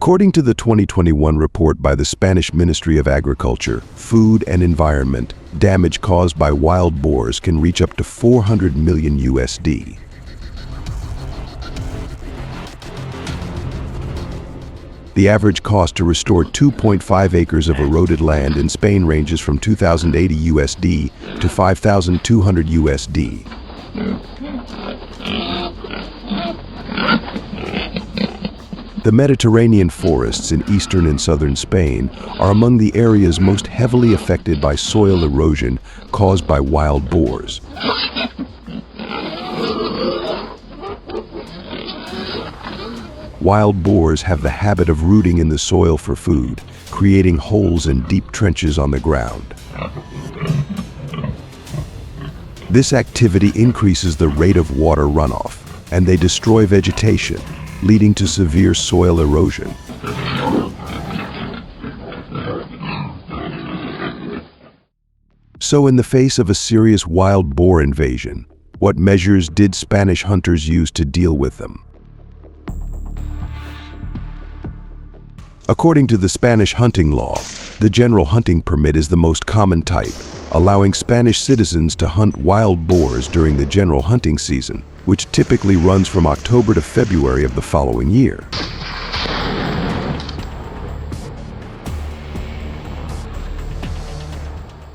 According to the 2021 report by the Spanish Ministry of Agriculture, Food and Environment, damage caused by wild boars can reach up to 400 million USD. The average cost to restore 2.5 acres of eroded land in Spain ranges from 2,080 USD to 5,200 USD. The Mediterranean forests in eastern and southern Spain are among the areas most heavily affected by soil erosion caused by wild boars. Wild boars have the habit of rooting in the soil for food, creating holes and deep trenches on the ground. This activity increases the rate of water runoff, and they destroy vegetation, leading to severe soil erosion. So in the face of a serious wild boar invasion, what measures did Spanish hunters use to deal with them? According to the Spanish hunting law, the general hunting permit is the most common type, allowing Spanish citizens to hunt wild boars during the general hunting season, which typically runs from October to February of the following year.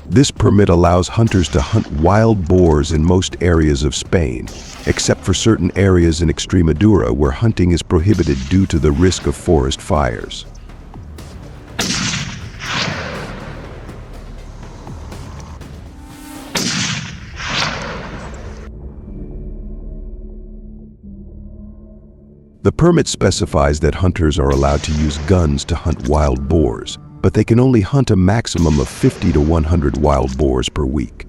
This permit allows hunters to hunt wild boars in most areas of Spain, except for certain areas in Extremadura where hunting is prohibited due to the risk of forest fires. The permit specifies that hunters are allowed to use guns to hunt wild boars, but they can only hunt a maximum of 50 to 100 wild boars per week.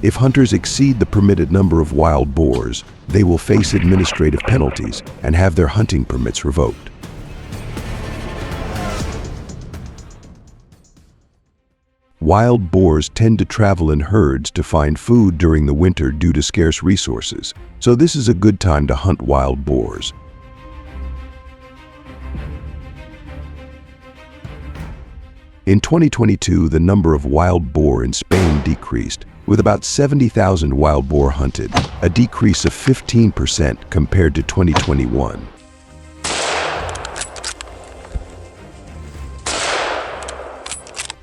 If hunters exceed the permitted number of wild boars, they will face administrative penalties and have their hunting permits revoked. Wild boars tend to travel in herds to find food during the winter due to scarce resources, so this is a good time to hunt wild boars. In 2022, the number of wild boar in Spain decreased, with about 70,000 wild boar hunted, a decrease of 15% compared to 2021.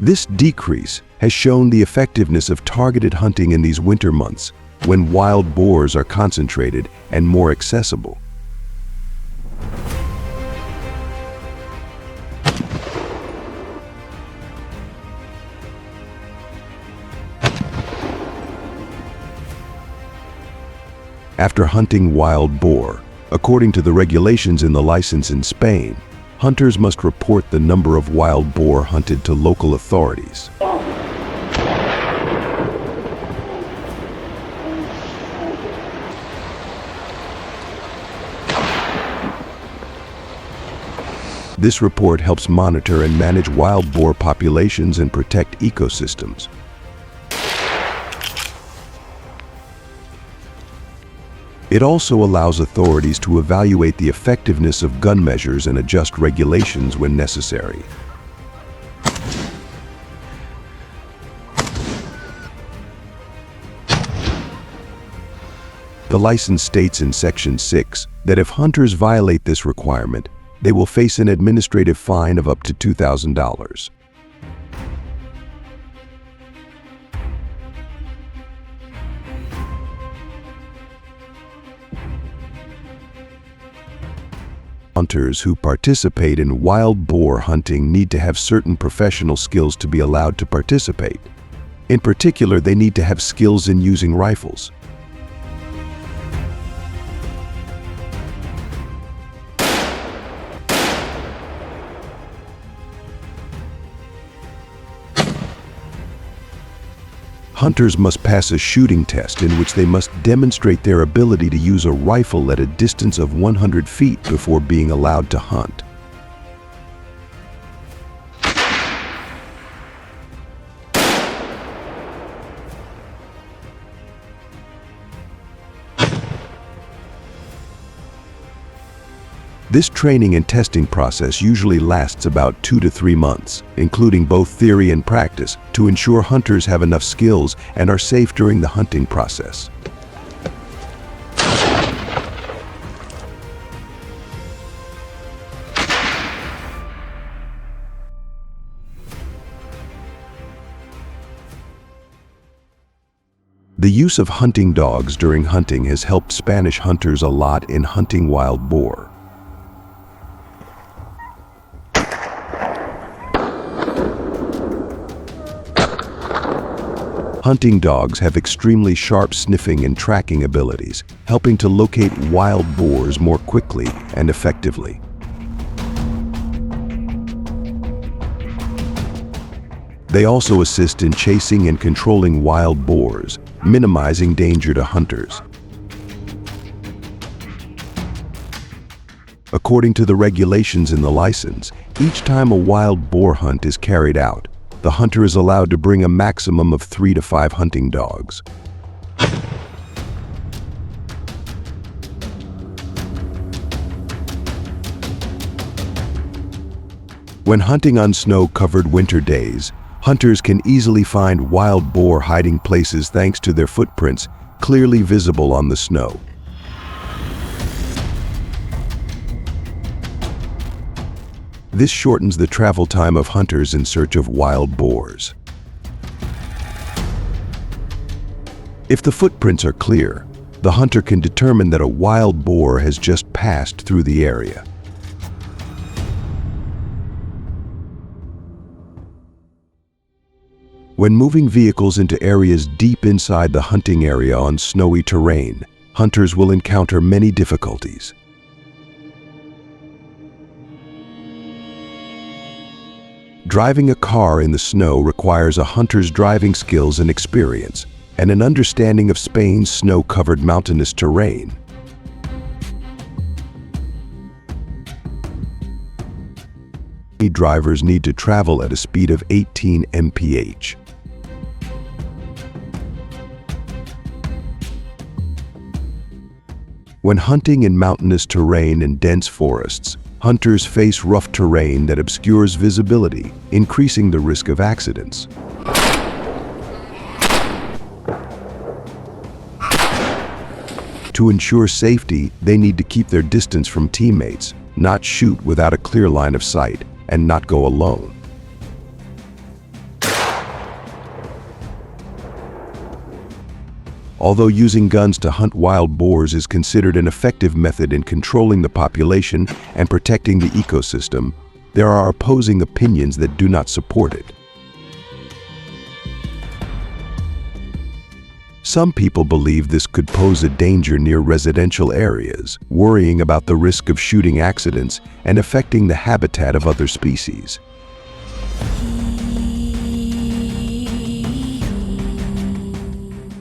This decrease has shown the effectiveness of targeted hunting in these winter months, when wild boars are concentrated and more accessible. After hunting wild boar, according to the regulations in the license in Spain, hunters must report the number of wild boar hunted to local authorities. This report helps monitor and manage wild boar populations and protect ecosystems. It also allows authorities to evaluate the effectiveness of gun measures and adjust regulations when necessary. The license states in Section 6 that if hunters violate this requirement, they will face an administrative fine of up to $2,000. Hunters who participate in wild boar hunting need to have certain professional skills to be allowed to participate. In particular, they need to have skills in using rifles. Hunters must pass a shooting test in which they must demonstrate their ability to use a rifle at a distance of 100 feet before being allowed to hunt. This training and testing process usually lasts about 2 to 3 months, including both theory and practice, to ensure hunters have enough skills and are safe during the hunting process. The use of hunting dogs during hunting has helped Spanish hunters a lot in hunting wild boar. Hunting dogs have extremely sharp sniffing and tracking abilities, helping to locate wild boars more quickly and effectively. They also assist in chasing and controlling wild boars, minimizing danger to hunters. According to the regulations in the license, each time a wild boar hunt is carried out, the hunter is allowed to bring a maximum of 3 to 5 hunting dogs. When hunting on snow-covered winter days, hunters can easily find wild boar hiding places thanks to their footprints clearly visible on the snow. This shortens the travel time of hunters in search of wild boars. If the footprints are clear, the hunter can determine that a wild boar has just passed through the area. When moving vehicles into areas deep inside the hunting area on snowy terrain, hunters will encounter many difficulties. Driving a car in the snow requires a hunter's driving skills and experience, and an understanding of Spain's snow-covered mountainous terrain. Drivers need to travel at a speed of 18 mph. When hunting in mountainous terrain and dense forests, hunters face rough terrain that obscures visibility, increasing the risk of accidents. To ensure safety, they need to keep their distance from teammates, not shoot without a clear line of sight, and not go alone. Although using guns to hunt wild boars is considered an effective method in controlling the population and protecting the ecosystem, there are opposing opinions that do not support it. Some people believe this could pose a danger near residential areas, worrying about the risk of shooting accidents and affecting the habitat of other species.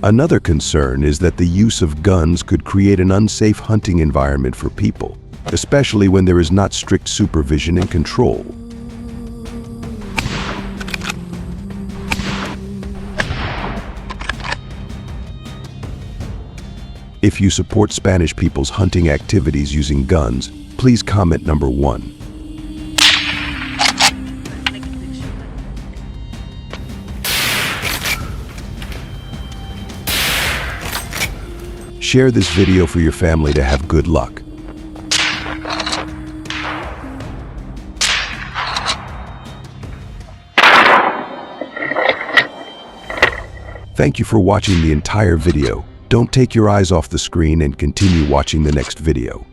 Another concern is that the use of guns could create an unsafe hunting environment for people, especially when there is not strict supervision and control. If you support Spanish people's hunting activities using guns, please comment number 1. Share this video for your family to have good luck. Thank you for watching the entire video. Don't take your eyes off the screen and continue watching the next video.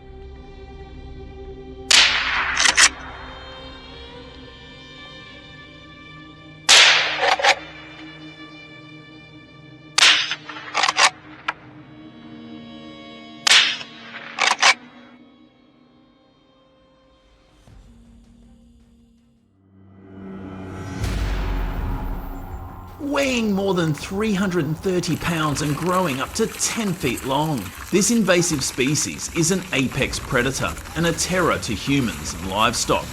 Weighing more than 330 pounds and growing up to 10 feet long, this invasive species is an apex predator and a terror to humans and livestock.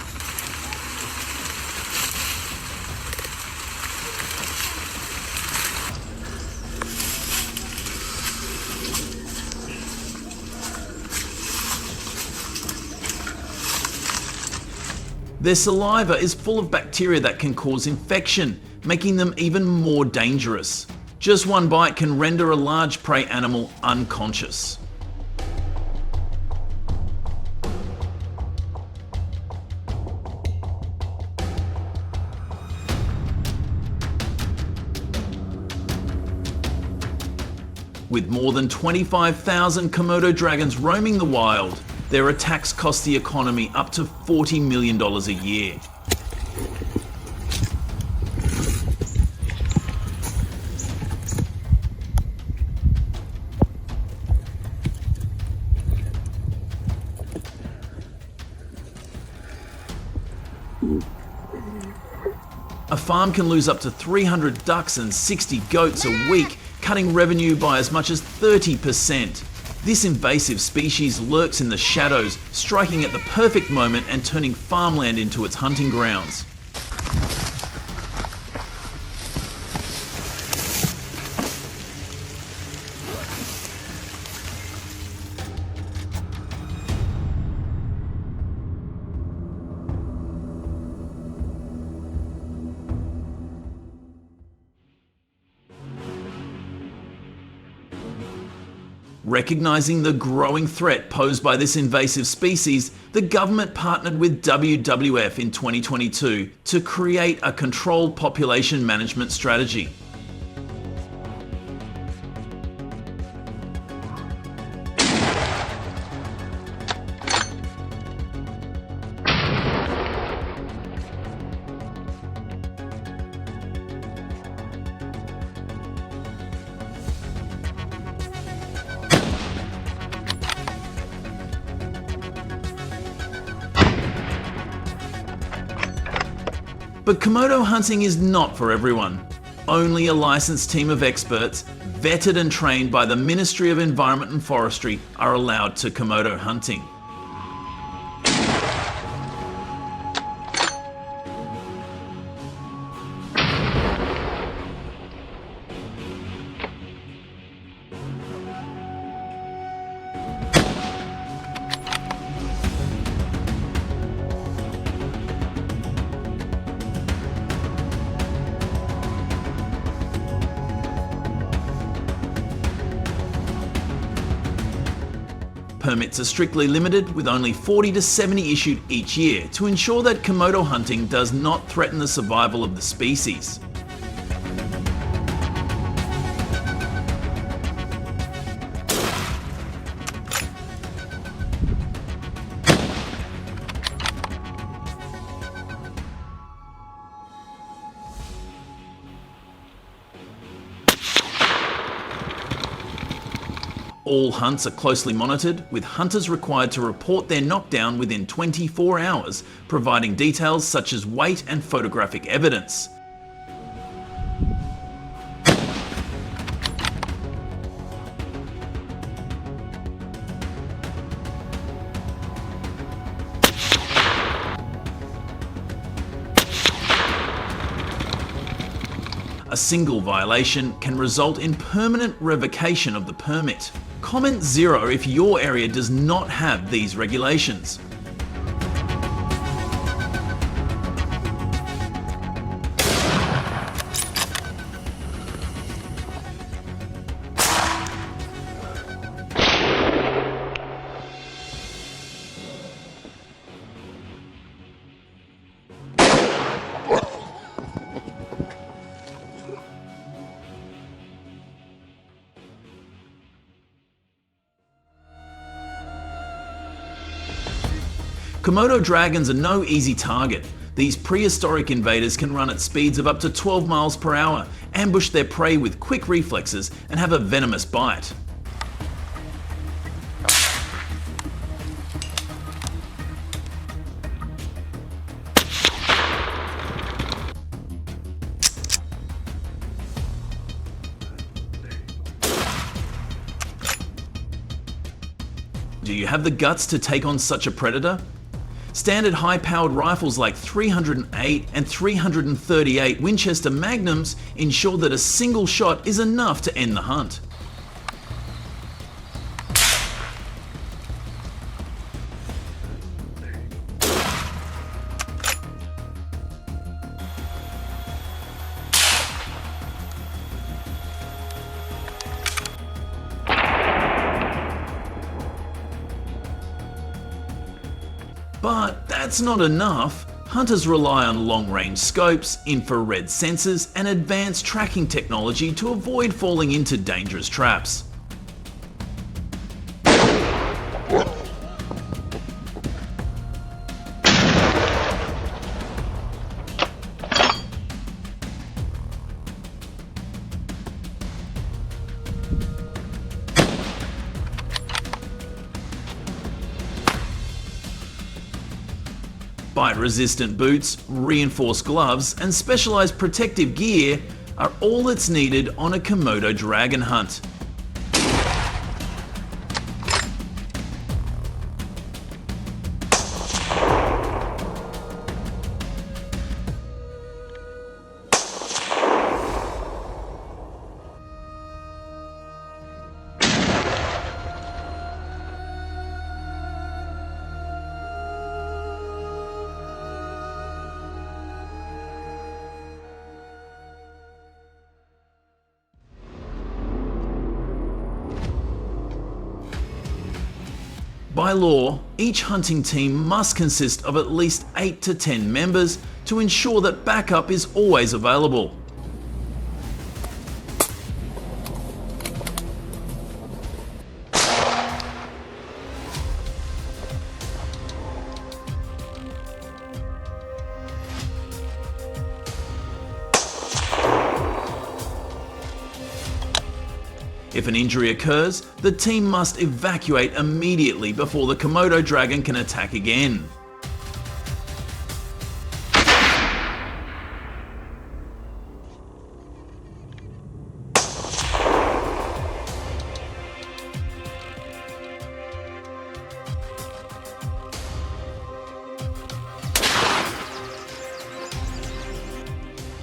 Their saliva is full of bacteria that can cause infection, making them even more dangerous. Just one bite can render a large prey animal unconscious. With more than 25,000 Komodo dragons roaming the wild, their attacks cost the economy up to $40 million a year. A farm can lose up to 300 ducks and 60 goats a week, cutting revenue by as much as 30%. This invasive species lurks in the shadows, striking at the perfect moment and turning farmland into its hunting grounds. Recognizing the growing threat posed by this invasive species, the government partnered with WWF in 2022 to create a controlled population management strategy. But Komodo hunting is not for everyone. Only a licensed team of experts, vetted and trained by the Ministry of Environment and Forestry, are allowed to Komodo hunting. Permits are strictly limited, with only 40 to 70 issued each year to ensure that Komodo hunting does not threaten the survival of the species. All hunts are closely monitored, with hunters required to report their knockdown within 24 hours, providing details such as weight and photographic evidence. A single violation can result in permanent revocation of the permit. Comment 0 if your area does not have these regulations. Komodo dragons are no easy target. These prehistoric invaders can run at speeds of up to 12 miles per hour, ambush their prey with quick reflexes, and have a venomous bite. Do you have the guts to take on such a predator? Standard high-powered rifles like 308 and 338 Winchester Magnums ensure that a single shot is enough to end the hunt. that's not enough. Hunters rely on long-range scopes, infrared sensors, and advanced tracking technology to avoid falling into dangerous traps. Bite-resistant boots, reinforced gloves, and specialized protective gear are all that's needed on a Komodo dragon hunt. By law, each hunting team must consist of at least 8 to 10 members to ensure that backup is always available. If an injury occurs, the team must evacuate immediately before the Komodo dragon can attack again.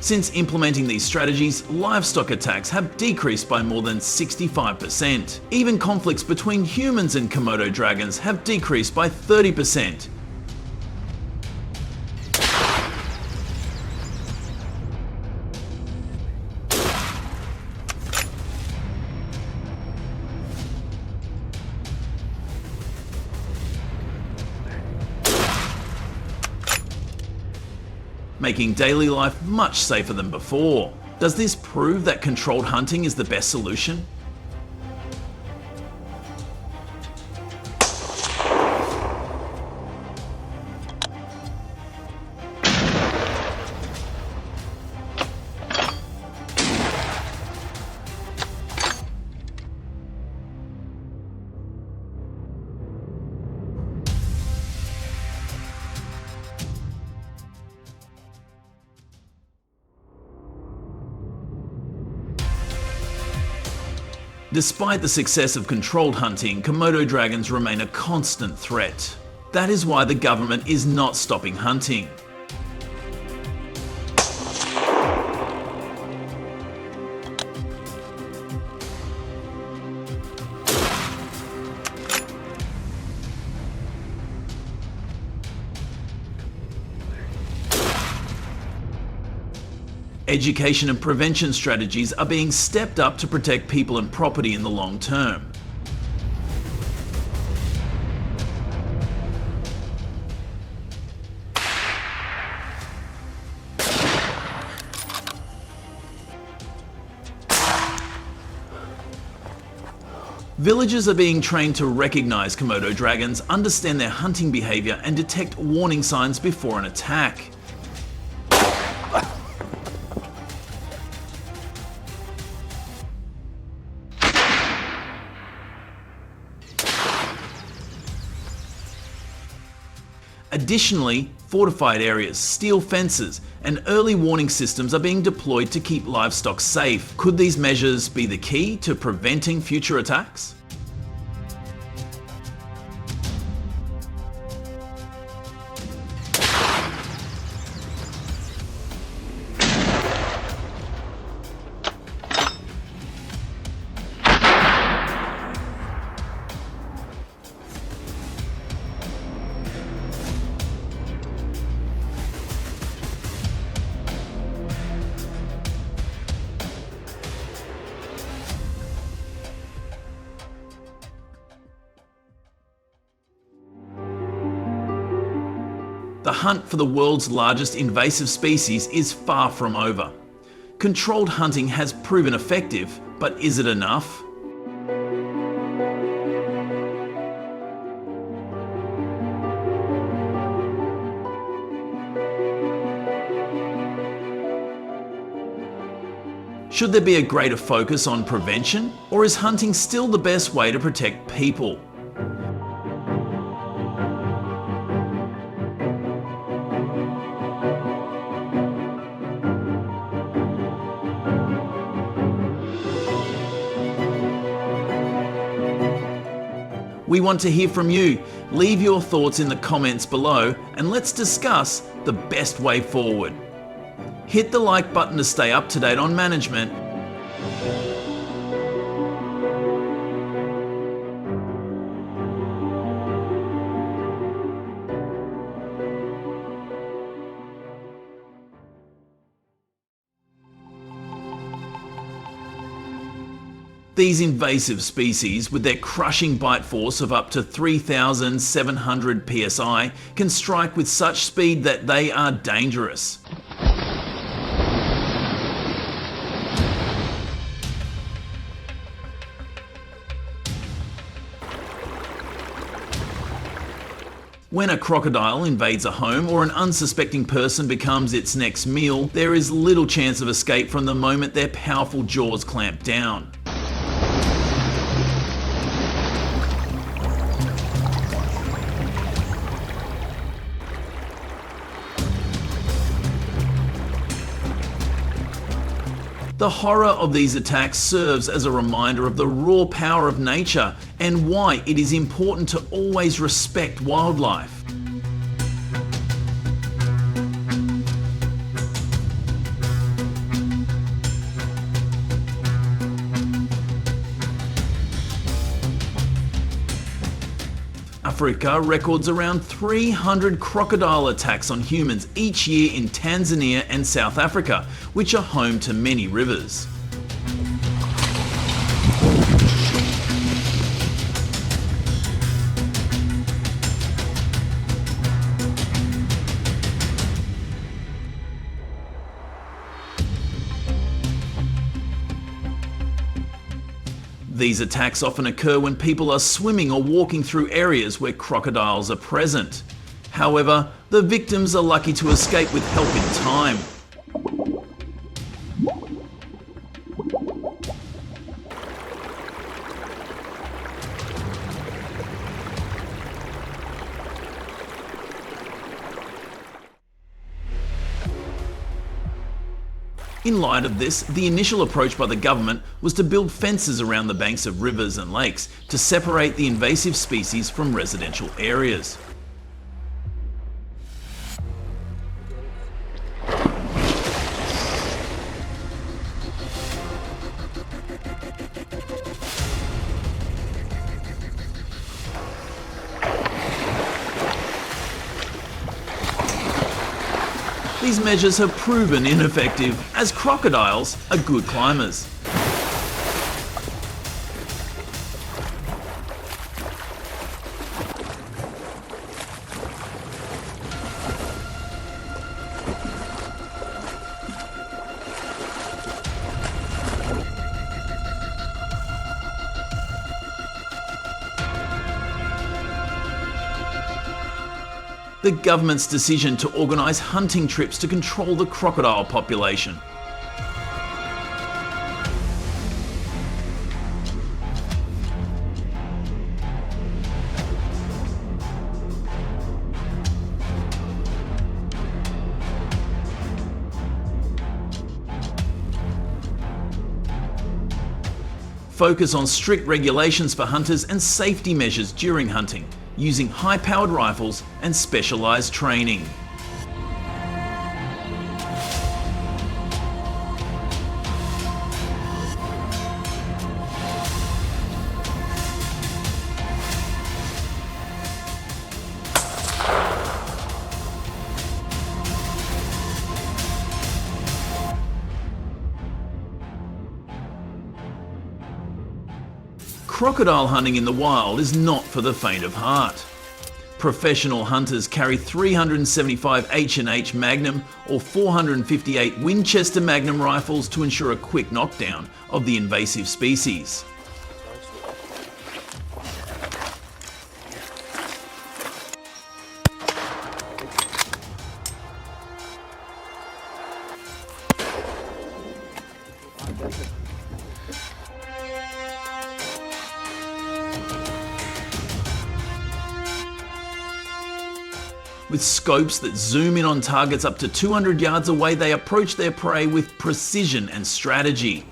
Since implementing these strategies, livestock attacks have decreased by more than 65%. Even conflicts between humans and Komodo dragons have decreased by 30%. Making daily life much safer than before. Does this prove that controlled hunting is the best solution? Despite the success of controlled hunting, Komodo dragons remain a constant threat. That is why the government is not stopping hunting. Education and prevention strategies are being stepped up to protect people and property in the long term. Villagers are being trained to recognize Komodo dragons, understand their hunting behavior, and detect warning signs before an attack. Additionally, fortified areas, steel fences, and early warning systems are being deployed to keep livestock safe. Could these measures be the key to preventing future attacks? hunt for the world's largest invasive species is far from over. Controlled hunting has proven effective, but is it enough? Should there be a greater focus on prevention, or is hunting still the best way to protect people? We want to hear from you. Leave your thoughts in the comments below and let's discuss the best way forward. Hit the like button to stay up to date on management. These invasive species, with their crushing bite force of up to 3,700 psi, can strike with such speed that they are dangerous. When a crocodile invades a home or an unsuspecting person becomes its next meal, there is little chance of escape from the moment their powerful jaws clamp down. The horror of these attacks serves as a reminder of the raw power of nature and why it is important to always respect wildlife. Africa records around 300 crocodile attacks on humans each year in Tanzania and South Africa, which are home to many rivers. These attacks often occur when people are swimming or walking through areas where crocodiles are present. However, the victims are lucky to escape with help in time. In light of this, the initial approach by the government was to build fences around the banks of rivers and lakes to separate the invasive species from residential areas. These measures have proven ineffective, as crocodiles are good climbers. The government's decision to organise hunting trips to control the crocodile population. Focus on strict regulations for hunters and safety measures during hunting, using high-powered rifles and specialised training. Crocodile hunting in the wild is not for the faint of heart. Professional hunters carry 375 H&H Magnum or 458 Winchester Magnum rifles to ensure a quick knockdown of the invasive species. With scopes that zoom in on targets up to 200 yards away, they approach their prey with precision and strategy.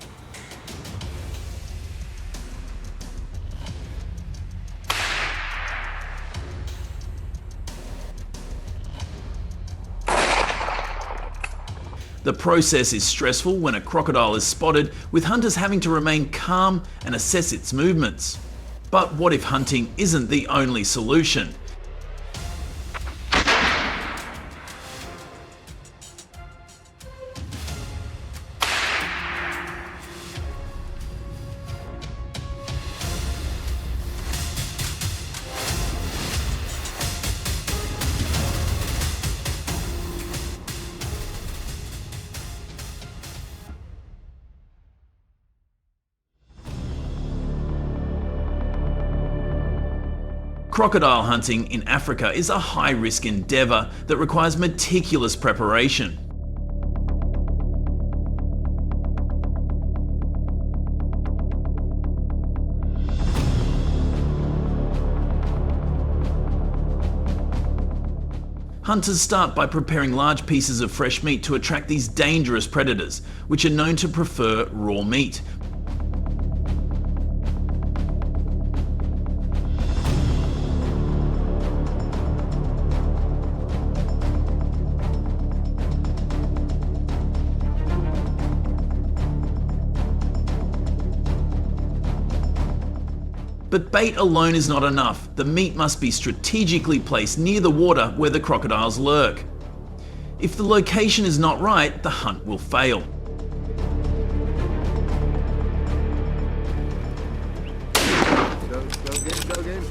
The process is stressful when a crocodile is spotted, with hunters having to remain calm and assess its movements. But what if hunting isn't the only solution? Crocodile hunting in Africa is a high-risk endeavour that requires meticulous preparation. Hunters start by preparing large pieces of fresh meat to attract these dangerous predators, which are known to prefer raw meat. But bait alone is not enough. The meat must be strategically placed near the water where the crocodiles lurk. If the location is not right, the hunt will fail. Go again.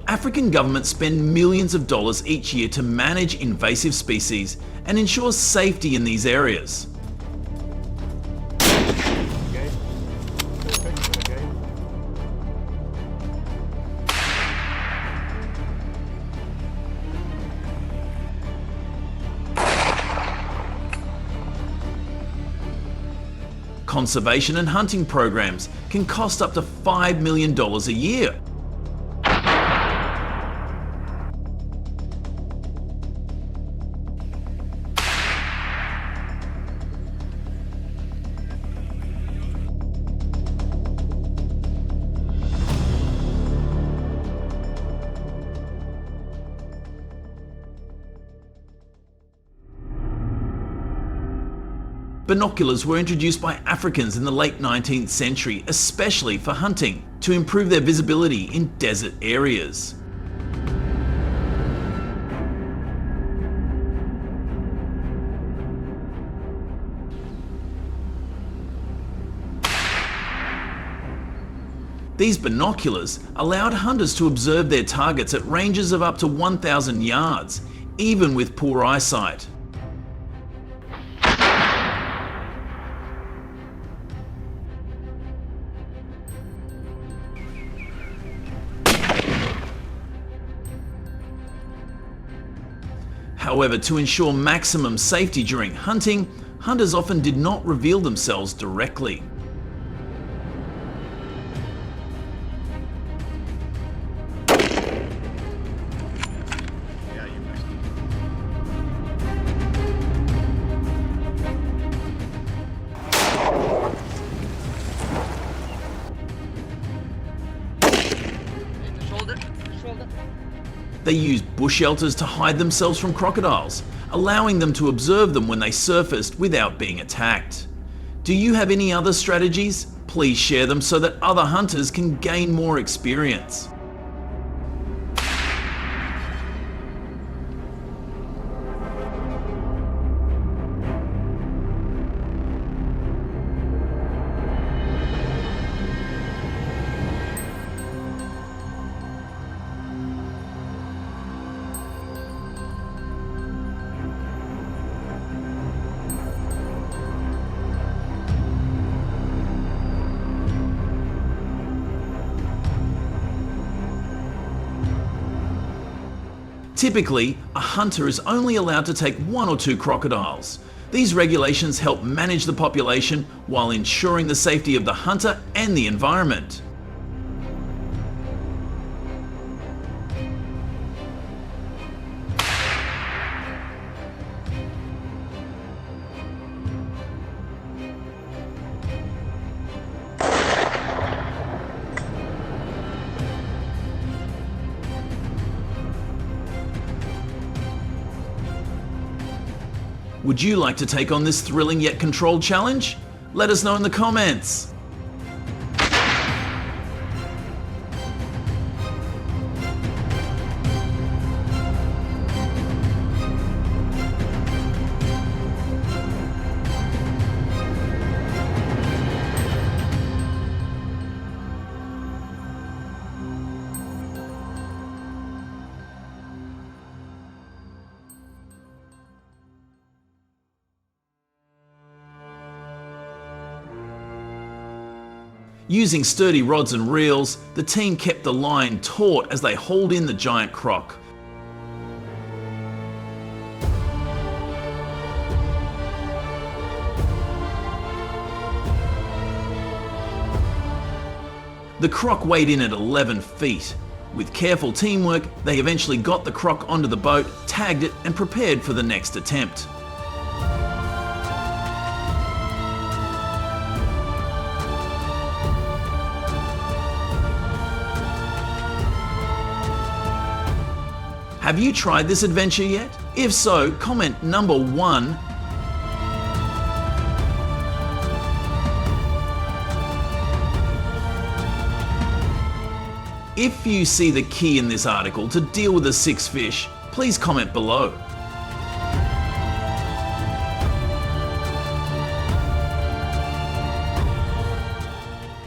African governments spend millions of dollars each year to manage invasive species and ensure safety in these areas. Conservation and hunting programs can cost up to $5 million a year. Binoculars were introduced by Africans in the late 19th century, especially for hunting, to improve their visibility in desert areas. These binoculars allowed hunters to observe their targets at ranges of up to 1,000 yards, even with poor eyesight. However, to ensure maximum safety during hunting, hunters often did not reveal themselves directly. They used bush shelters to hide themselves from crocodiles, allowing them to observe them when they surfaced without being attacked. Do you have any other strategies? Please share them so that other hunters can gain more experience. Typically, a hunter is only allowed to take 1 or 2 crocodiles. These regulations help manage the population while ensuring the safety of the hunter and the environment. Would you like to take on this thrilling yet controlled challenge? Let us know in the comments. Using sturdy rods and reels, the team kept the line taut as they hauled in the giant croc. The croc weighed in at 11 feet. With careful teamwork, they eventually got the croc onto the boat, tagged it, and prepared for the next attempt. Have you tried this adventure yet? If so, comment number 1. If you see the key in this article to deal with the 6 fish, please comment below.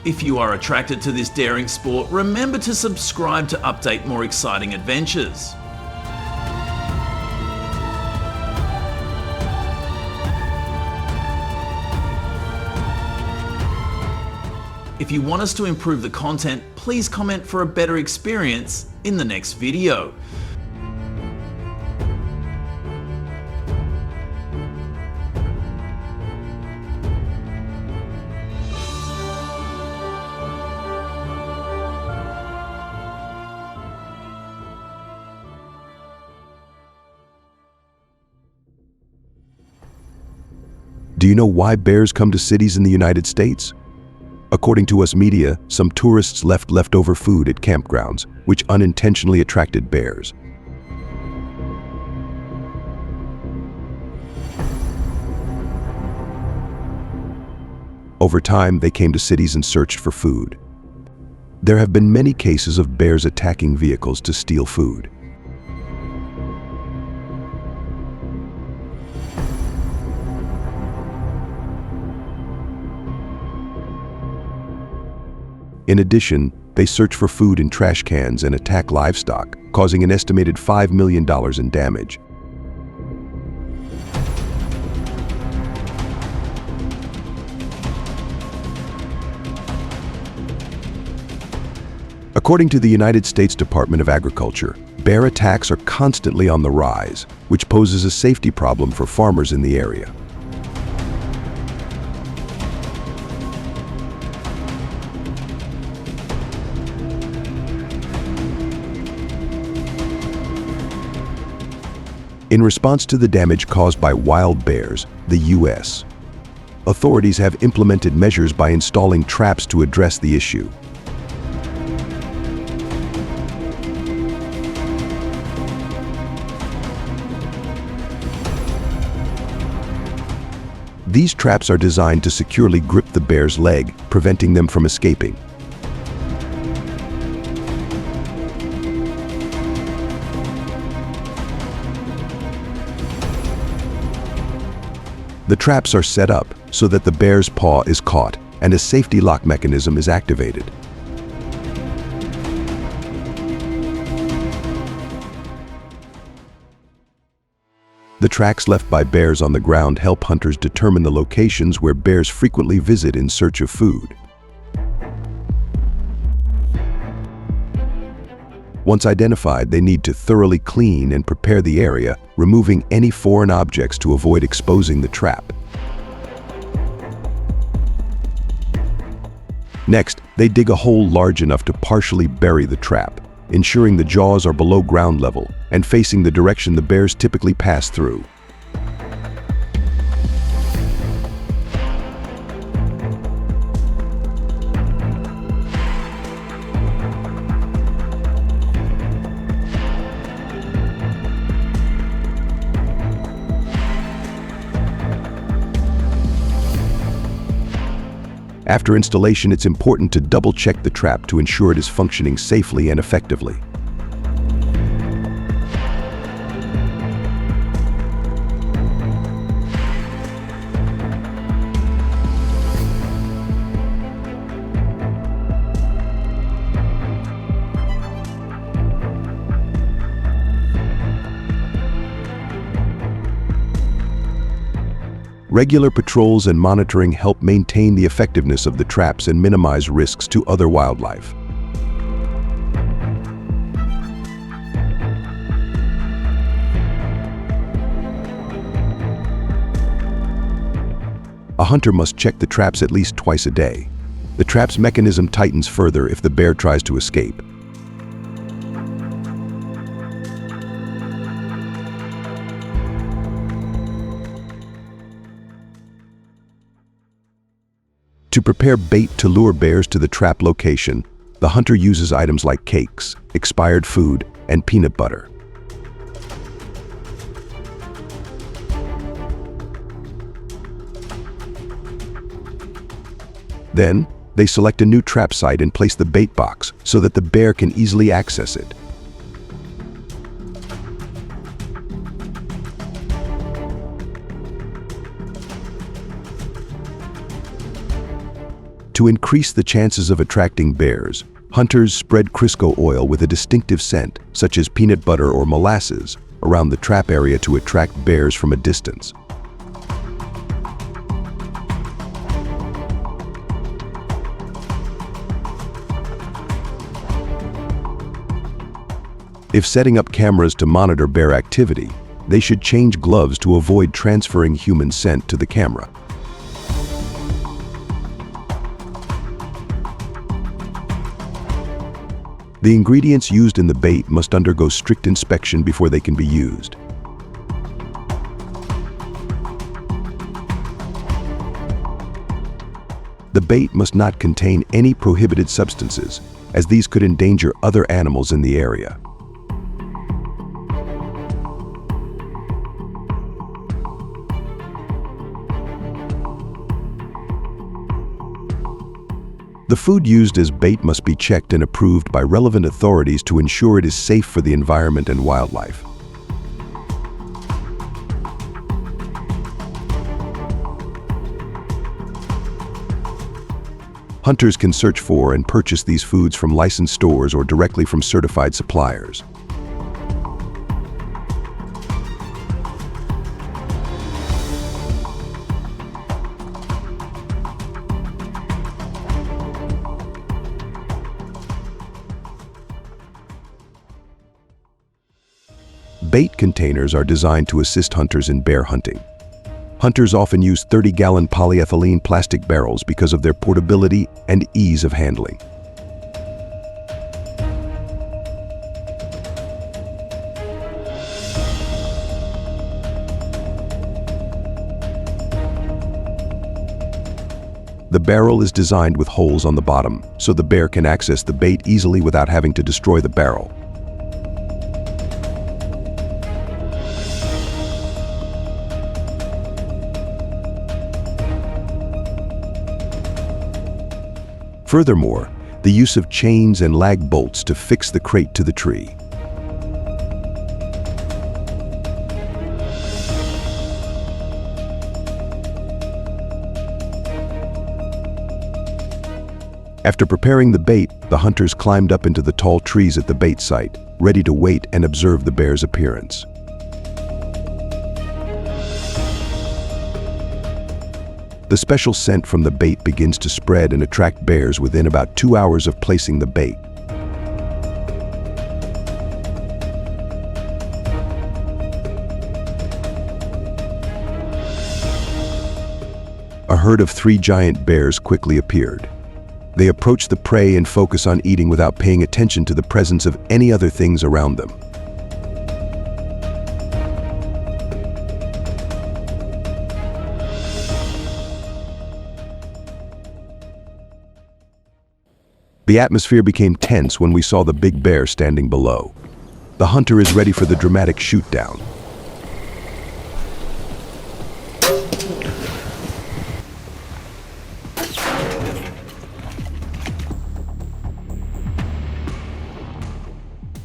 If you are attracted to this daring sport, remember to subscribe to update more exciting adventures. If you want us to improve the content, please comment for a better experience in the next video. Do you know why bears come to cities in the United States? According to US media, some tourists left leftover food at campgrounds, which unintentionally attracted bears. Over time, they came to cities and searched for food. There have been many cases of bears attacking vehicles to steal food. In addition, they search for food in trash cans and attack livestock, causing an estimated $5 million in damage. According to the United States Department of Agriculture, bear attacks are constantly on the rise, which poses a safety problem for farmers in the area. In response to the damage caused by wild bears, the U.S. authorities have implemented measures by installing traps to address the issue. These traps are designed to securely grip the bear's leg, preventing them from escaping. The traps are set up so that the bear's paw is caught and a safety lock mechanism is activated. The tracks left by bears on the ground help hunters determine the locations where bears frequently visit in search of food. Once identified, they need to thoroughly clean and prepare the area, removing any foreign objects to avoid exposing the trap. Next, they dig a hole large enough to partially bury the trap, ensuring the jaws are below ground level and facing the direction the bears typically pass through. After installation, it's important to double-check the trap to ensure it is functioning safely and effectively. Regular patrols and monitoring help maintain the effectiveness of the traps and minimize risks to other wildlife. A hunter must check the traps at least twice a day. The trap's mechanism tightens further if the bear tries to escape. To prepare bait to lure bears to the trap location, the hunter uses items like cakes, expired food, and peanut butter. Then, they select a new trap site and place the bait box so that the bear can easily access it. To increase the chances of attracting bears, hunters spread Crisco oil with a distinctive scent, such as peanut butter or molasses, around the trap area to attract bears from a distance. If setting up cameras to monitor bear activity, they should change gloves to avoid transferring human scent to the camera. The ingredients used in the bait must undergo strict inspection before they can be used. The bait must not contain any prohibited substances, as these could endanger other animals in the area. The food used as bait must be checked and approved by relevant authorities to ensure it is safe for the environment and wildlife. Hunters can search for and purchase these foods from licensed stores or directly from certified suppliers. Bait containers are designed to assist hunters in bear hunting. Hunters often use 30-gallon polyethylene plastic barrels because of their portability and ease of handling. The barrel is designed with holes on the bottom, so the bear can access the bait easily without having to destroy the barrel. Furthermore, the use of chains and lag bolts to fix the crate to the tree. After preparing the bait, the hunters climbed up into the tall trees at the bait site, ready to wait and observe the bear's appearance. The special scent from the bait begins to spread and attract bears within about 2 hours of placing the bait. herd of 3 giant bears quickly appeared. They approach the prey and focus on eating without paying attention to the presence of any other things around them. The atmosphere became tense when we saw the big bear standing below. The hunter is ready for the dramatic shootdown.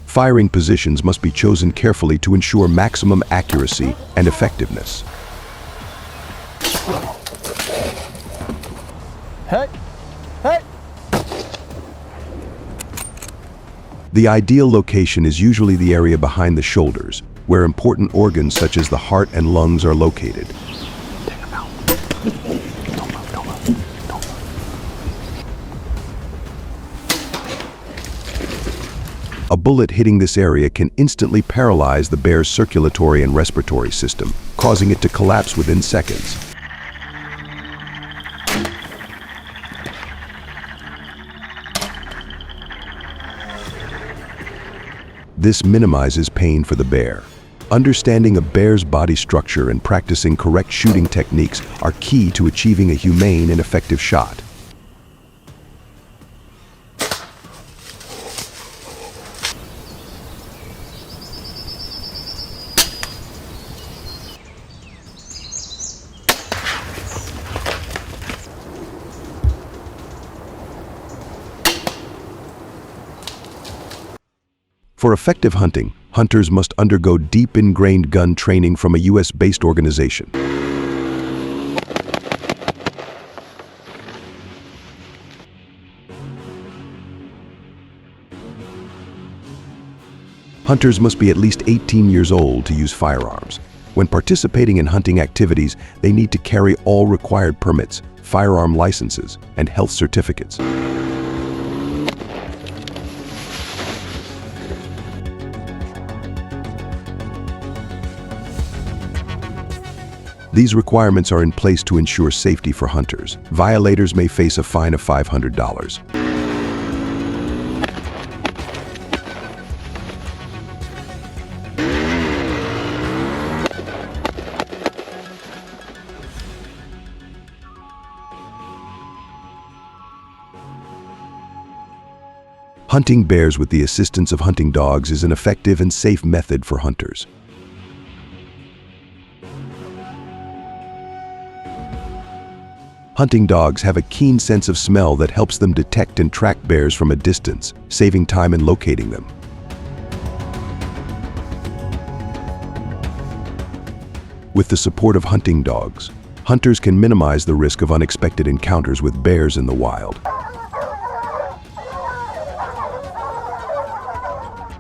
Firing positions must be chosen carefully to ensure maximum accuracy and effectiveness. Hey! Hey! The ideal location is usually the area behind the shoulders, where important organs such as the heart and lungs are located. Take him out. Don't move. A bullet hitting this area can instantly paralyze the bear's circulatory and respiratory system, causing it to collapse within seconds. This minimizes pain for the bear. Understanding a bear's body structure and practicing correct shooting techniques are key to achieving a humane and effective shot. For effective hunting, hunters must undergo deep ingrained gun training from a US-based organization. Hunters must be at least 18 years old to use firearms. When participating in hunting activities, they need to carry all required permits, firearm licenses, and health certificates. These requirements are in place to ensure safety for hunters. Violators may face a fine of $500. Hunting bears with the assistance of hunting dogs is an effective and safe method for hunters. Hunting dogs have a keen sense of smell that helps them detect and track bears from a distance, saving time in locating them. With the support of hunting dogs, hunters can minimize the risk of unexpected encounters with bears in the wild.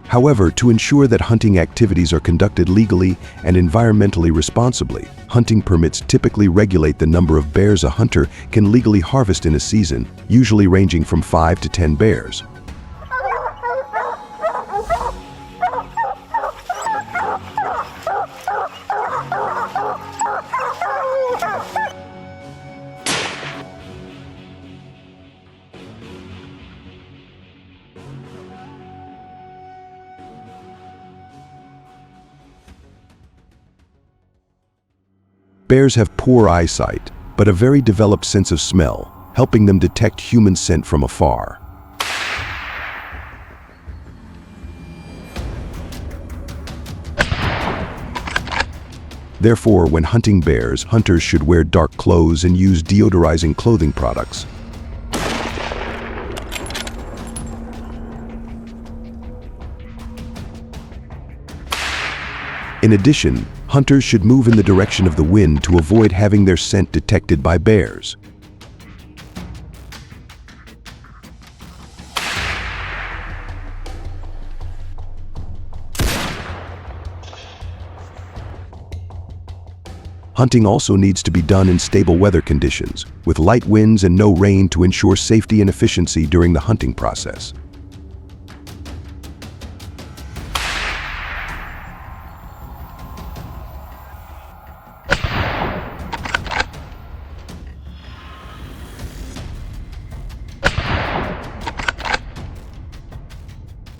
However, to ensure that hunting activities are conducted legally and environmentally responsibly, hunting permits typically regulate the number of bears a hunter can legally harvest in a season, usually ranging from 5 to 10 bears. Bears have poor eyesight, but a very developed sense of smell, helping them detect human scent from afar. Therefore, when hunting bears, hunters should wear dark clothes and use deodorizing clothing products. In addition, hunters should move in the direction of the wind to avoid having their scent detected by bears. Hunting also needs to be done in stable weather conditions, with light winds and no rain to ensure safety and efficiency during the hunting process.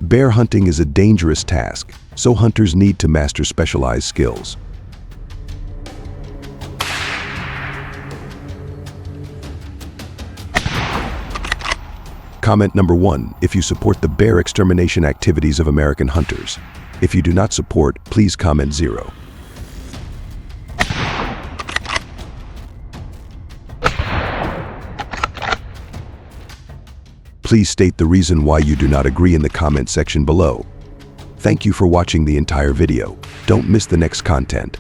Bear hunting is a dangerous task, so hunters need to master specialized skills. Comment number 1 if you support the bear extermination activities of American hunters. If you do not support, please comment 0. Please state the reason why you do not agree in the comment section below. Thank you for watching the entire video. Don't miss the next content.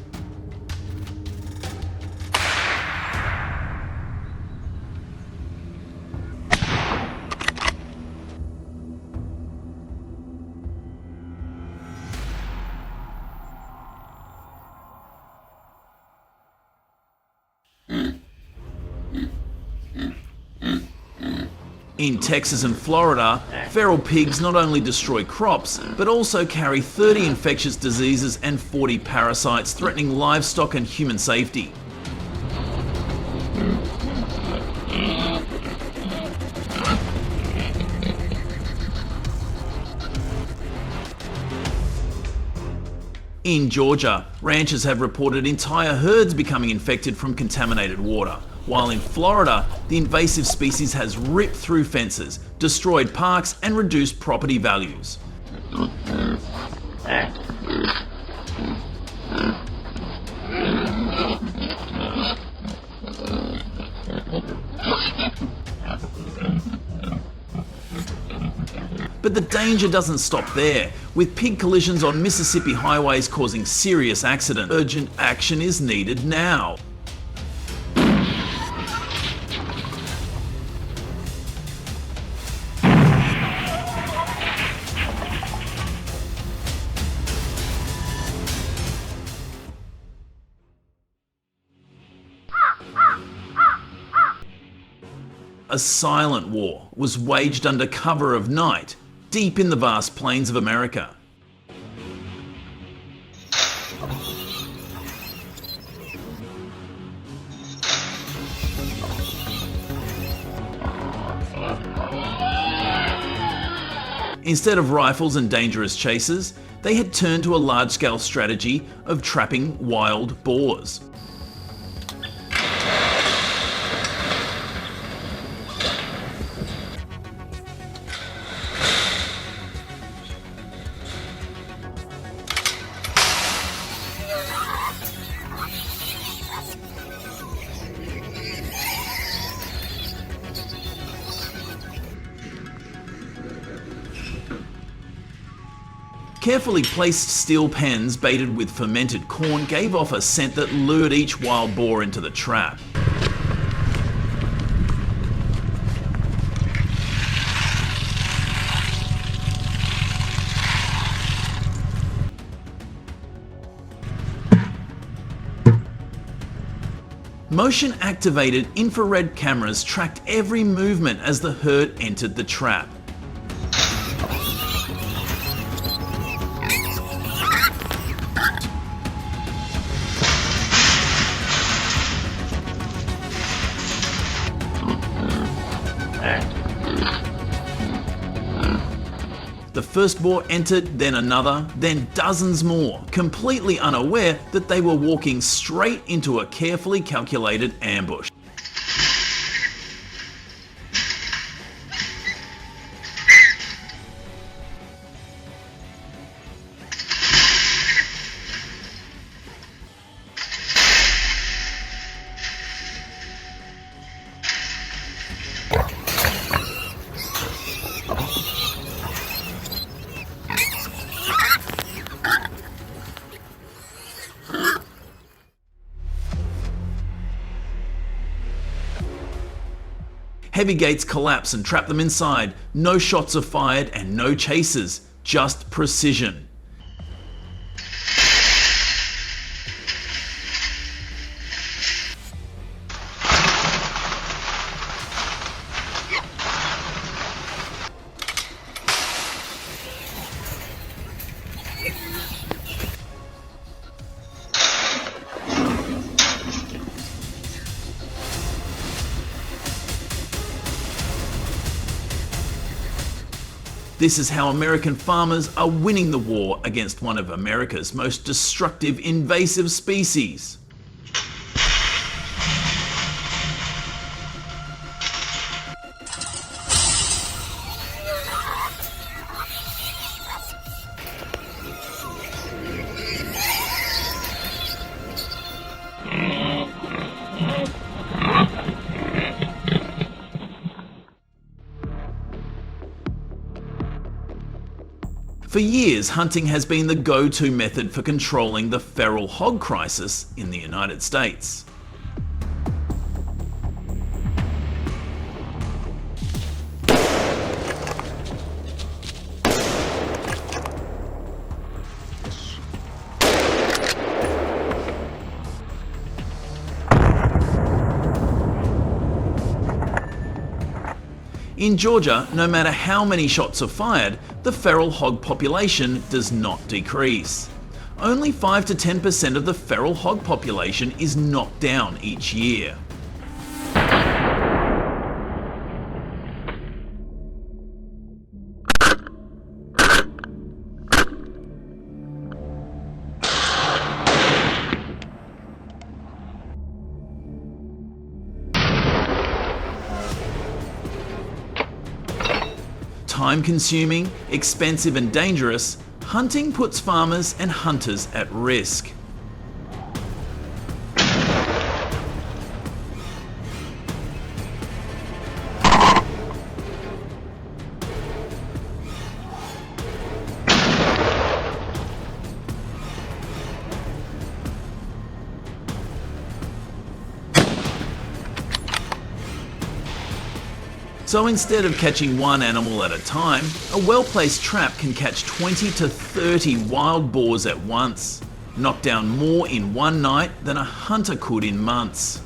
In Texas and Florida, feral pigs not only destroy crops, but also carry 30 infectious diseases and 40 parasites threatening livestock and human safety. In Georgia, ranchers have reported entire herds becoming infected from contaminated water, while in Florida, the invasive species has ripped through fences, destroyed parks, and reduced property values. But the danger doesn't stop there, with pig collisions on Mississippi highways causing serious accidents. Urgent action is needed now. A silent war was waged under cover of night, deep in the vast plains of America. Instead of rifles and dangerous chases, they had turned to a large-scale strategy of trapping wild boars. Carefully placed steel pens baited with fermented corn gave off a scent that lured each wild boar into the trap. Motion-activated infrared cameras tracked every movement as the herd entered the trap. The first boar entered, then another, then dozens more, completely unaware that they were walking straight into a carefully calculated ambush. Heavy gates collapse and trap them inside. No shots are fired and no chasers, just precision. This is how American farmers are winning the war against one of America's most destructive invasive species. For years, hunting has been the go-to method for controlling the feral hog crisis in the United States. In Georgia, no matter how many shots are fired, the feral hog population does not decrease. Only 5 to 10% of the feral hog population is knocked down each year. Time-consuming, expensive and dangerous, hunting puts farmers and hunters at risk. So instead of catching one animal at a time, a well-placed trap can catch 20 to 30 wild boars at once, knock down more in one night than a hunter could in months.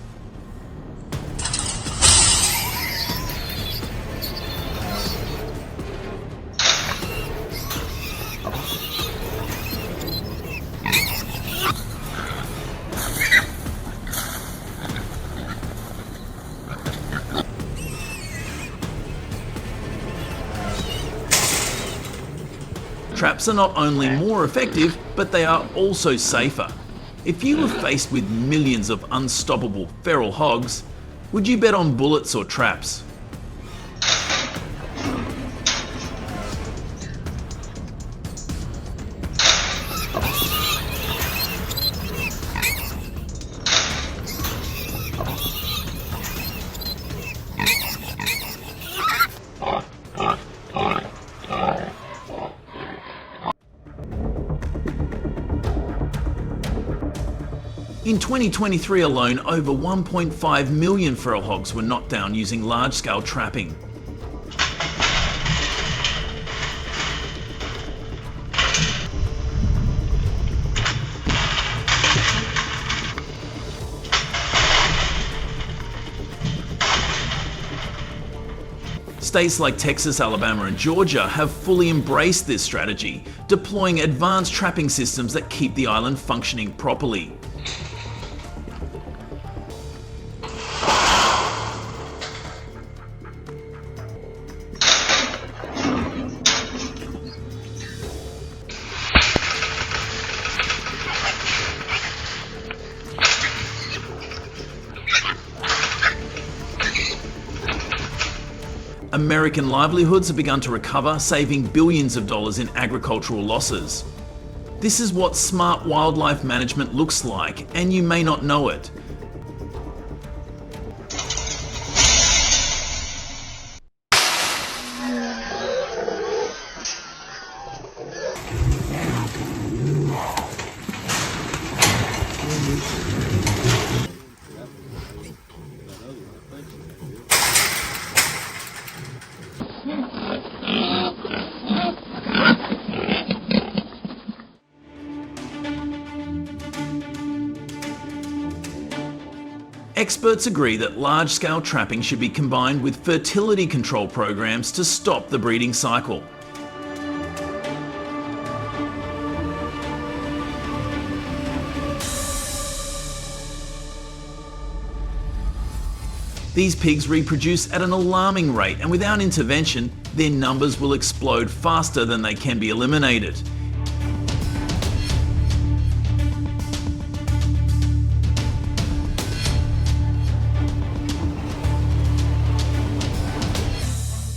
Traps are not only more effective, but they are also safer. If you were faced with millions of unstoppable feral hogs, would you bet on bullets or traps? In 2023 alone, over 1.5 million feral hogs were knocked down using large-scale trapping. States like Texas, Alabama and Georgia have fully embraced this strategy, deploying advanced trapping systems that keep the island functioning properly. American livelihoods have begun to recover, saving billions of dollars in agricultural losses. This is what smart wildlife management looks like, and you may not know it. Experts agree that large-scale trapping should be combined with fertility control programs to stop the breeding cycle. These pigs reproduce at an alarming rate, and without intervention, their numbers will explode faster than they can be eliminated.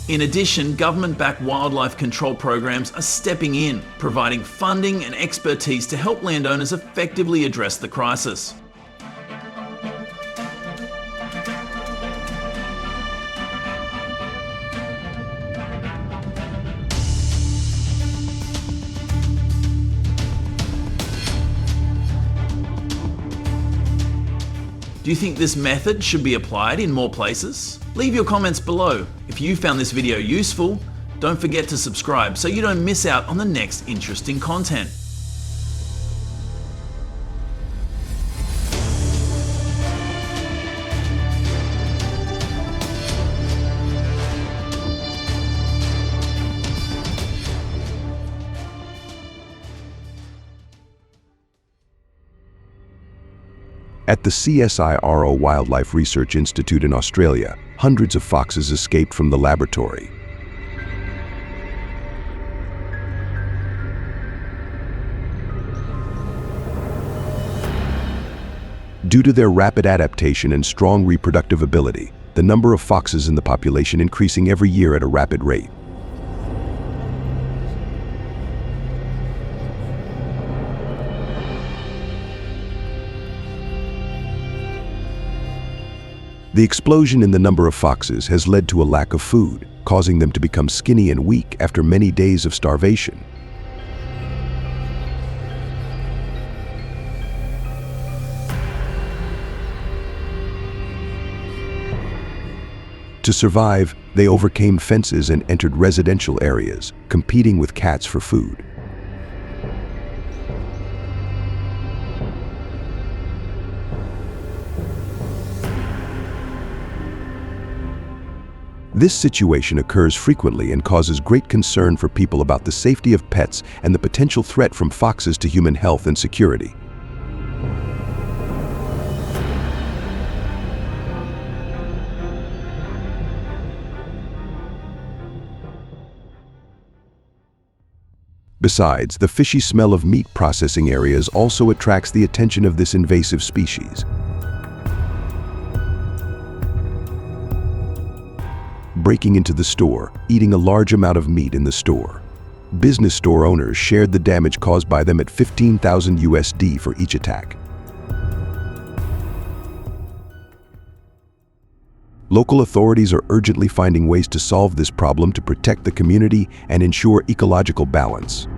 In addition, government-backed wildlife control programs are stepping in, providing funding and expertise to help landowners effectively address the crisis. Do you think this method should be applied in more places? Leave your comments below. If you found this video useful, don't forget to subscribe so you don't miss out on the next interesting content. At the CSIRO Wildlife Research Institute in Australia, hundreds of foxes escaped from the laboratory. Due to their rapid adaptation and strong reproductive ability, the number of foxes in the population increasing every year at a rapid rate. The explosion in the number of foxes has led to a lack of food, causing them to become skinny and weak after many days of starvation. To survive, they overcame fences and entered residential areas, competing with cats for food. This situation occurs frequently and causes great concern for people about the safety of pets and the potential threat from foxes to human health and security. Besides, the fishy smell of meat processing areas also attracts the attention of this invasive species. Breaking into the store, eating a large amount of meat in the store. Business store owners shared the damage caused by them at $15,000 for each attack. Local authorities are urgently finding ways to solve this problem to protect the community and ensure ecological balance.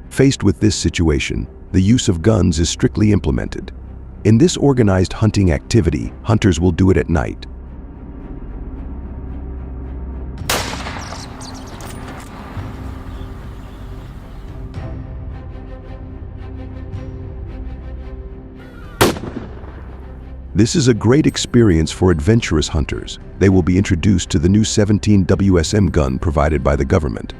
Faced with this situation, the use of guns is strictly implemented. In this organized hunting activity, hunters will do it at night. This is a great experience for adventurous hunters. They will be introduced to the new 17 WSM gun provided by the government.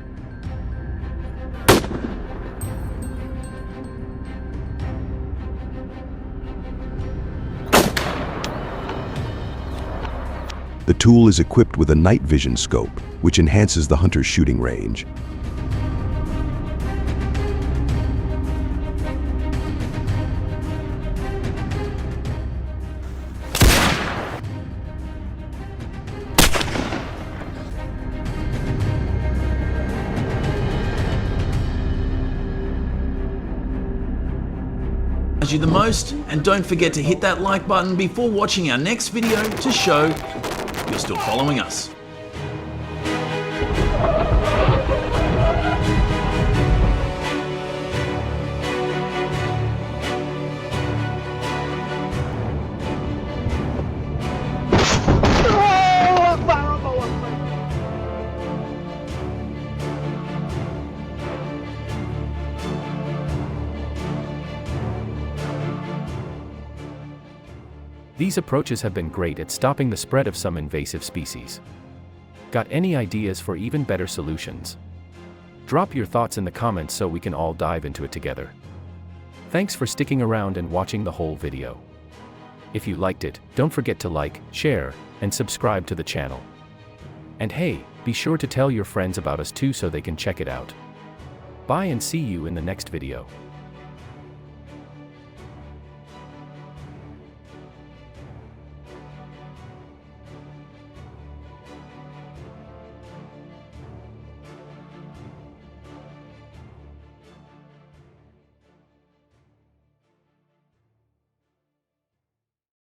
The tool is equipped with a night vision scope, which enhances the hunter's shooting range. You the most, and don't forget to hit that like button before watching our next video to show you're still following us. These approaches have been great at stopping the spread of some invasive species. Got any ideas for even better solutions? Drop your thoughts in the comments so we can all dive into it together. Thanks for sticking around and watching the whole video. If you liked it, don't forget to like, share, and subscribe to the channel. And hey, be sure to tell your friends about us too so they can check it out. Bye and see you in the next video.